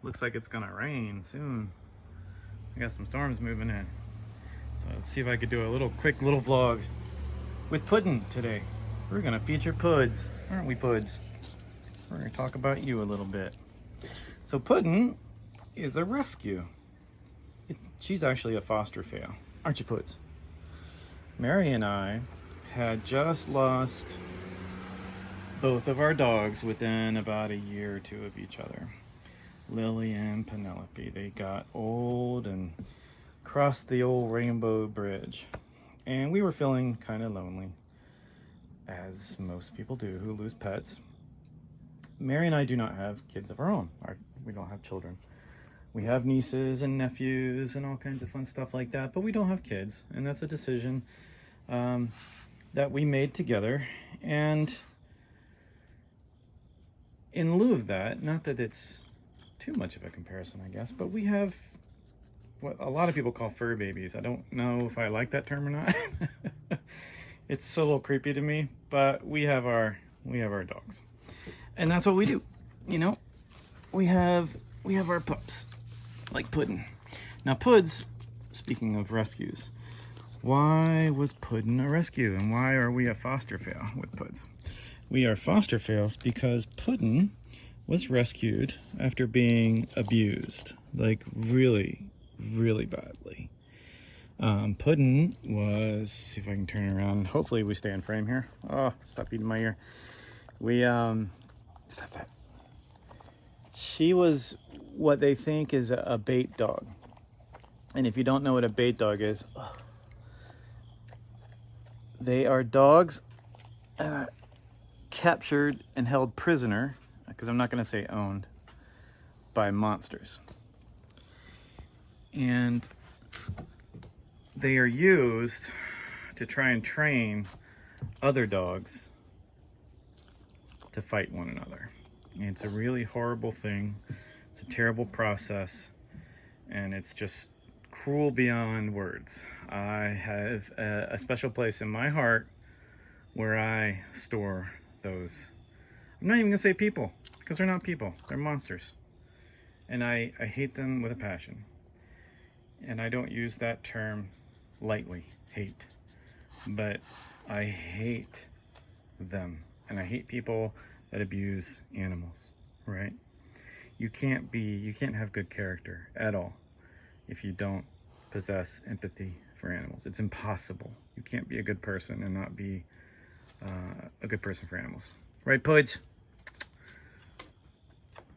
Looks like it's gonna rain soon. I got some storms moving in. So let's see if I could do a quick little vlog with Puddin today. We're gonna feature Puds, aren't we, Puds? We're gonna talk about you a little bit. So Puddin is a rescue. She's actually a foster fail, aren't you, Puds? Mary and I had just lost both of our dogs within about a year or two of each other. Lily and Penelope. They got old and crossed the old Rainbow Bridge. And we were feeling kind of lonely, as most people do who lose pets. Mary and I do not have kids of our own. We don't have children. We have nieces and nephews and all kinds of fun stuff like that, but we don't have kids. And that's a decision that we made together. And in lieu of that, not that it's too much of a comparison, I guess, but we have what a lot of people call fur babies. I don't know if I like that term or not. It's a little creepy to me, but we have our dogs, and that's what we do. You know, we have our pups, like Puddin. Now, Puds, speaking of rescues, why was Puddin a rescue, and why are we a foster fail with Puds? We are foster fails because Puddin was rescued after being abused, like really, really badly. Puddin was, see if I can turn around. Hopefully we stay in frame here. Oh, stop eating my ear. Stop that. She was what they think is a bait dog. And if you don't know what a bait dog is, they are dogs captured and held prisoner, because I'm not going to say owned, by monsters. And they are used to try and train other dogs to fight one another. And it's a really horrible thing. It's a terrible process, and it's just cruel beyond words. I have a special place in my heart where I store those. I'm not even gonna say people, because they're not people, they're monsters. And I hate them with a passion. And I don't use that term lightly, hate. But I hate them. And I hate people that abuse animals, right? You can't have good character at all if you don't possess empathy for animals. It's impossible. You can't be a good person and not be a good person for animals. Right, Puds?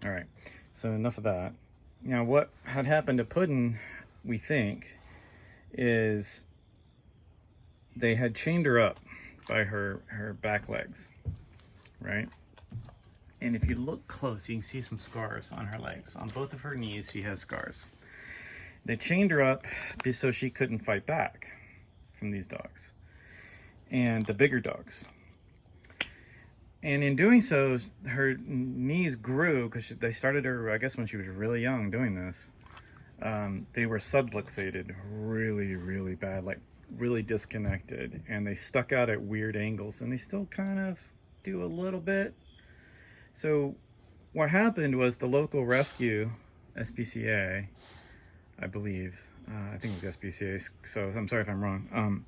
All right, so enough of that. Now, what had happened to Puddin, we think, is they had chained her up by her back legs, right? And if you look close, you can see some scars on her legs. On both of her knees, she has scars. They chained her up so she couldn't fight back from these dogs, and the bigger dogs. And in doing so, her knees grew, because they started her, I guess, when she was really young doing this. They were subluxated really, really bad, like really disconnected. And they stuck out at weird angles, and they still kind of do a little bit. So what happened was the local rescue, SPCA, I believe, I think it was SPCA, so I'm sorry if I'm wrong.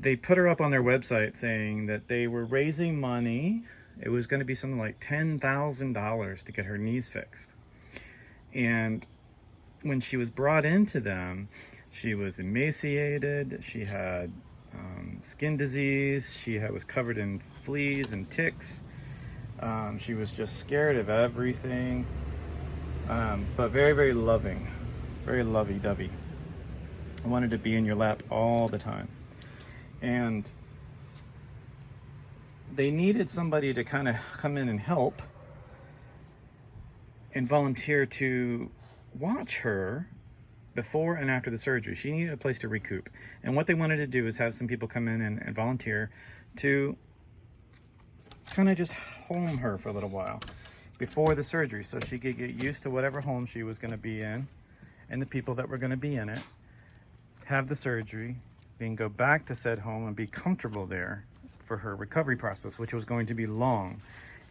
They put her up on their website saying that they were raising money. It was going to be something like $10,000 to get her knees fixed. And when she was brought into them, she was emaciated. She had skin disease. She was covered in fleas and ticks. She was just scared of everything, but very, very loving, very lovey-dovey. I wanted to be in your lap all the time. And they needed somebody to kind of come in and help and volunteer to watch her before and after the surgery. She needed a place to recoup. And what they wanted to do is have some people come in and volunteer to kind of just home her for a little while before the surgery, so she could get used to whatever home she was going to be in and the people that were going to be in it, have the surgery, then go back to said home and be comfortable there for her recovery process, which was going to be long.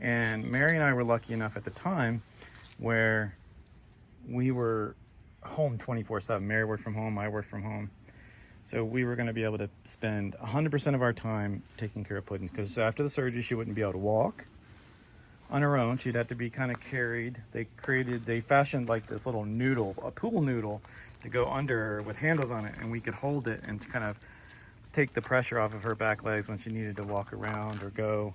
And Mary and I were lucky enough at the time where we were home 24/7. Mary worked from home, I worked from home. So we were going to be able to spend 100% of our time taking care of Puddin, because after the surgery, she wouldn't be able to walk on her own. She'd have to be kind of carried. They fashioned like this little noodle, a pool noodle, to go under her with handles on it, and we could hold it and to kind of take the pressure off of her back legs when she needed to walk around or go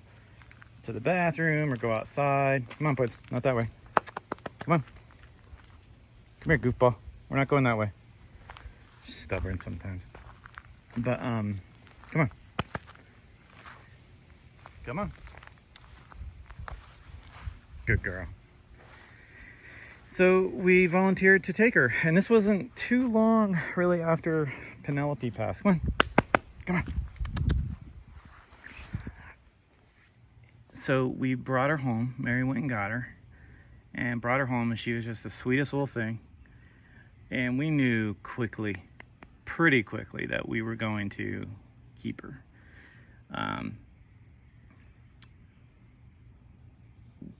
to the bathroom or go outside. Come on, Puds, not that way. Come on. Come here, goofball. We're not going that way. She's stubborn sometimes. But, come on. Come on. Good girl. So we volunteered to take her, and this wasn't too long really after Penelope passed. Come on. Come on. So we brought her home. Mary went and got her and brought her home, and she was just the sweetest little thing. And we knew quickly, pretty quickly, that we were going to keep her.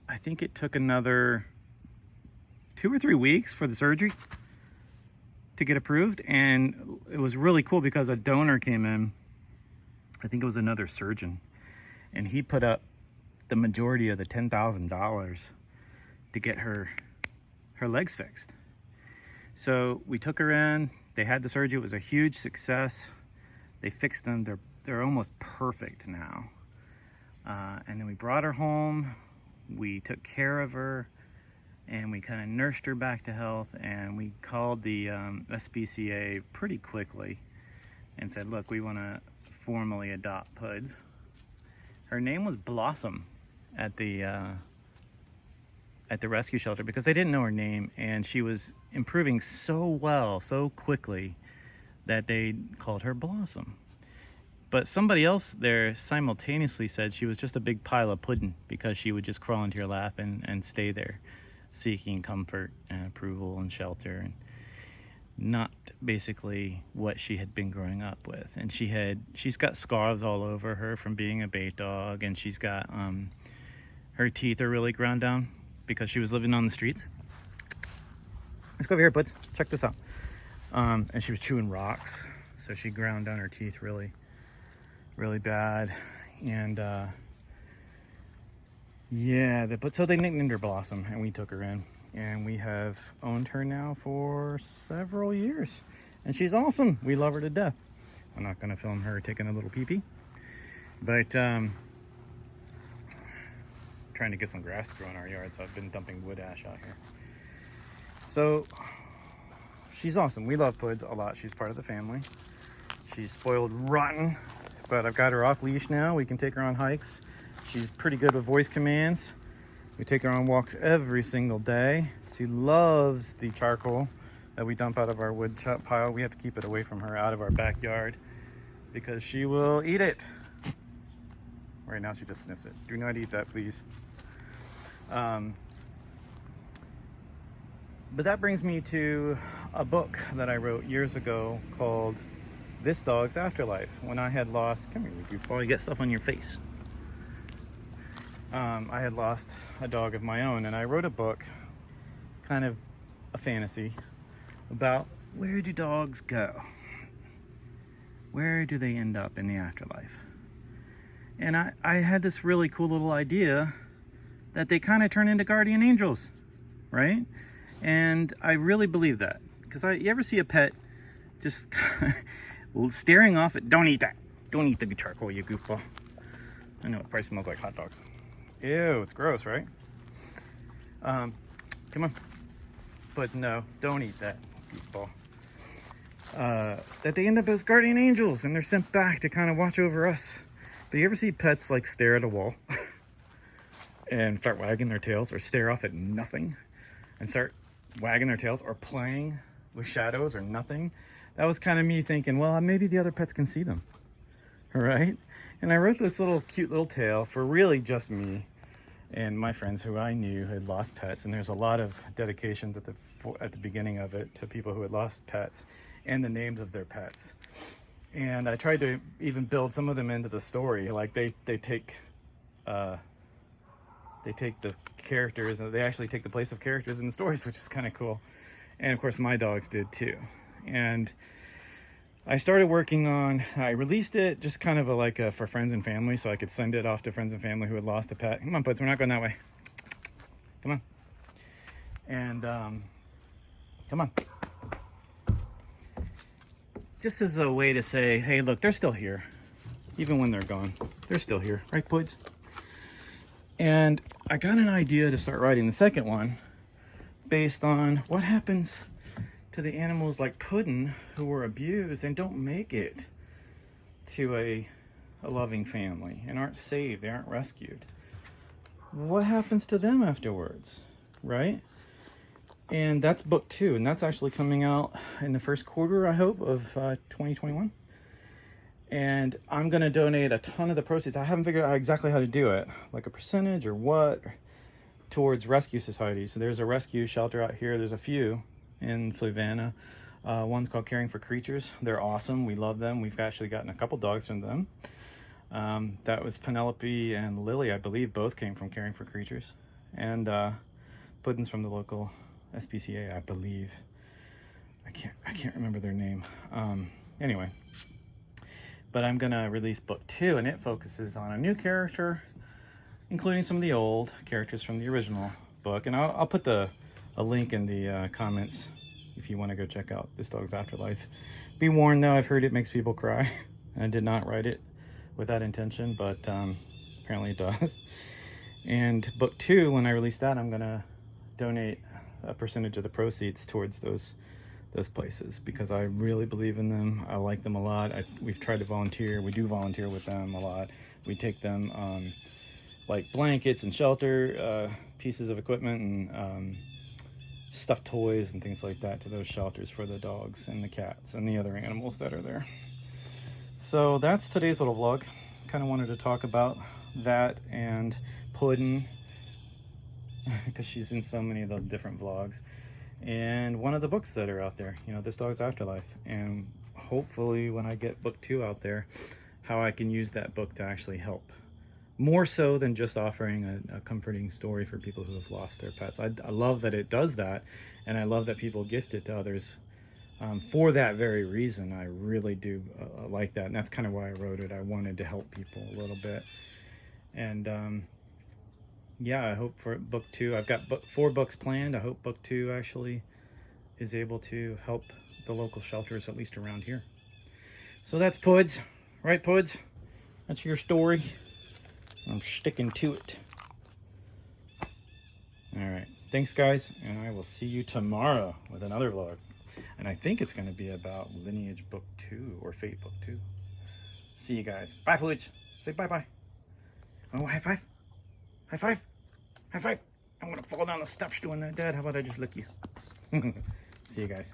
I think it took another 2 or 3 weeks for the surgery to get approved, and it was really cool because a donor came in. I think it was another surgeon, and he put up the majority of the $10,000 to get her legs fixed. So we took her in. They had the surgery. It was a huge success. They fixed them. They're almost perfect now. And then we brought her home. We took care of her, and we kind of nursed her back to health, and we called the SPCA pretty quickly and said, look, we want to formally adopt Puds. Her name was Blossom at the rescue shelter because they didn't know her name, and she was improving so well, so quickly, that they called her Blossom. But somebody else there simultaneously said she was just a big pile of pudding because she would just crawl into your lap and stay there, seeking comfort and approval and shelter, and not basically what she had been growing up with. And she's got scars all over her from being a bait dog, and she's got her teeth are really ground down because she was living on the streets. Let's go over here, Puds. Check this out. And she was chewing rocks, so she ground down her teeth really bad. And yeah, so they nicknamed her Blossom, and we took her in, and we have owned her now for several years, and she's awesome. We love her to death. I'm not going to film her taking a little pee-pee, but trying to get some grass to grow in our yard, so I've been dumping wood ash out here. So she's awesome. We love Puds a lot. She's part of the family. She's spoiled rotten, but I've got her off leash now. We can take her on hikes. She's pretty good with voice commands. We take her on walks every single day. She loves the charcoal that we dump out of our wood chop pile. We have to keep it away from her, out of our backyard, because she will eat it. Right now she just sniffs it. Do not eat that, please. But that brings me to a book that I wrote years ago called THIS DOG'S AFTERLIFE. When I had lost, come here, you probably get stuff on your face. I had lost a dog of my own, and I wrote a book, kind of a fantasy, about where do dogs go? Where do they end up in the afterlife? And I had this really cool little idea that they kind of turn into guardian angels, right? And I really believe that, because you ever see a pet just staring off at, don't eat that. Don't eat the charcoal, you goofball. I know it probably smells like hot dogs. Ew, it's gross, right? Come on. But no, don't eat that, goofball. That they end up as guardian angels, and they're sent back to kind of watch over us. But you ever see pets like stare at a wall and start wagging their tails, or stare off at nothing and start wagging their tails, or playing with shadows or nothing? That was kind of me thinking, well, maybe the other pets can see them, right? And I wrote this little cute little tale for really just me and my friends who I knew had lost pets. And there's a lot of dedications at the beginning of it to people who had lost pets and the names of their pets. And I tried to even build some of them into the story. Like they take the characters, and they actually take the place of characters in the stories, which is kind of cool. And of course my dogs did too. And I started working on, I released it just kind of for friends and family, so I could send it off to friends and family who had lost a pet. Come on, Puds, we're not going that way. Come on. And come on. Just as a way to say, hey, look, they're still here. Even when they're gone, they're still here. Right, Puds? And I got an idea to start writing the second one based on what happens to the animals like Puddin who were abused and don't make it to a loving family and aren't saved, they aren't rescued. What happens to them afterwards, right? And that's book 2, and that's actually coming out in the first quarter, I hope, of 2021. And I'm gonna donate a ton of the proceeds. I haven't figured out exactly how to do it, like a percentage or what, towards rescue societies. So there's a rescue shelter out here. There's a few in Fluvanna. One's called Caring for Creatures. They're awesome. We love them. We've actually gotten a couple dogs from them. That was Penelope and Lily, I believe, both came from Caring for Creatures. And Puddin's from the local SPCA, I believe. I can't remember their name. Anyway, but I'm gonna release book 2, and it focuses on a new character, including some of the old characters from the original book. And I'll put a link in the comments if you want to go check out This Dog's Afterlife. Be warned though, I've heard it makes people cry. I did not write it with that intention, but apparently it does. And book 2, when I release that, I'm gonna donate a percentage of the proceeds towards those places, because I really believe in them. I like them a lot. We've tried to volunteer. We do volunteer with them a lot. We take them like blankets and shelter, pieces of equipment and stuffed toys and things like that to those shelters for the dogs and the cats and the other animals that are there. So that's today's little vlog. Kind of wanted to talk about that and Puddin, because she's in so many of the different vlogs, and one of the books that are out there, you know, This Dog's Afterlife. And hopefully when I get book 2 out there, how I can use that book to actually help, more so than just offering a comforting story for people who have lost their pets. I love that it does that, and I love that people gift it to others for that very reason. I really do like that, and that's kind of why I wrote it. I wanted to help people a little bit. And yeah, I hope for book 2, I've got 4 books planned. I hope book 2 actually is able to help the local shelters, at least around here. So that's Puds, right, Puds? That's your story. I'm sticking to it. All right, thanks guys, and I will see you tomorrow with another vlog. And I think it's going to be about Lineage book 2 or Fate book 2. See you guys. Bye, Puds. Say bye-bye. Oh, high five. High five. High five. I'm going to fall down the steps doing that, Dad. How about I just lick you? See you guys.